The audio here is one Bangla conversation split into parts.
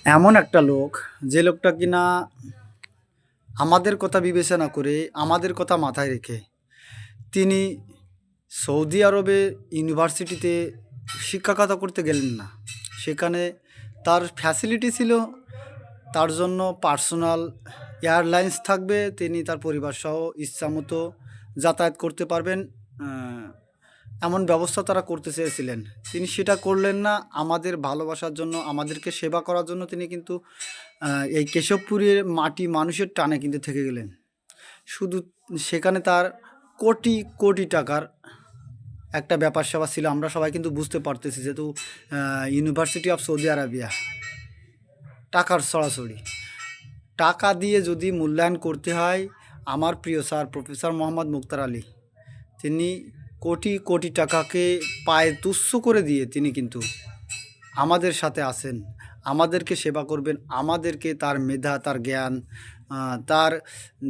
এমন একটা লোক, যে লোকটা কিনা আমাদের কথা বিবেচনা করে, আমাদের কথা মাথায় রেখে তিনি সৌদি আরবে ইউনিভার্সিটিতে শিক্ষকতা করতে গেলেন না। সেখানে তার ফ্যাসিলিটি ছিল, তার জন্য পার্সোনাল এয়ারলাইন্স থাকবে, তিনি তার পরিবার সহ ইচ্ছামতো যাতায়াত করতে পারবেন। আহ, এমন ব্যবস্থা তারা করতে চেয়েছিলেন, তিনি সেটা করলেন না। আমাদের ভালোবাসার জন্য, আমাদেরকে সেবা করার জন্য তিনি কিন্তু এই কেশবপুরের মাটি মানুষের টানে কিন্তু থেকে গেলেন। শুধু সেখানে তার কোটি কোটি টাকার একটা ব্যাপার স্যাপার ছিল, আমরা সবাই কিন্তু বুঝতে পারতেছি, যেহেতু ইউনিভার্সিটি অফ সৌদি আরবিয়া, টাকার ছড়াছড়ি। টাকা দিয়ে যদি মূল্যায়ন করতে হয়, আমার প্রিয় স্যার প্রফেসর মোহাম্মদ মুক্তার আলী, তিনি কোটি কোটি টাকাকে পায়ে তুচ্ছ করে দিয়ে তিনি কিন্তু আমাদের সাথে আছেন, আমাদেরকে সেবা করবেন, আমাদেরকে তার মেধা, তার জ্ঞান, তার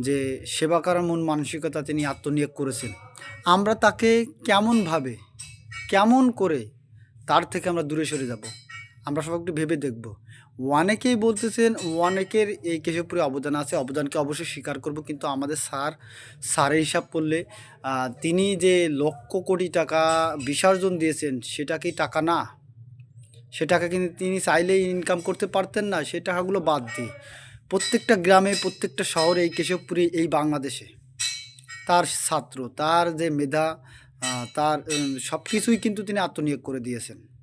যে সেবা করার মন মানসিকতা তিনি আত্মনিয়োগ করেছেন। আমরা তাকে কেমনভাবে, কেমন করে তার থেকে আমরা দূরে সরে যাব? আমরা সবাই একটু ভেবে দেখব। অনেকেই বলতেছেন, অনেকের এই কেশবপুরে অবদান আছে, অবদানকে অবশ্যই স্বীকার করব, কিন্তু আমাদের স্যারের হিসাব করলে তিনি যে লক্ষ কোটি টাকা বিসর্জন দিয়েছেন, সেটা কি টাকা না? সে টাকা কিন্তু তিনি চাইলেই ইনকাম করতে পারতেন না? সেই টাকাগুলো বাদ দিয়ে প্রত্যেকটা গ্রামে, প্রত্যেকটা শহরে, এই কেশবপুরে, এই বাংলাদেশে তার ছাত্র, তার যে মেধা, তার সব কিছুই কিন্তু তিনি আত্মনিয়োগ করে দিয়েছেন।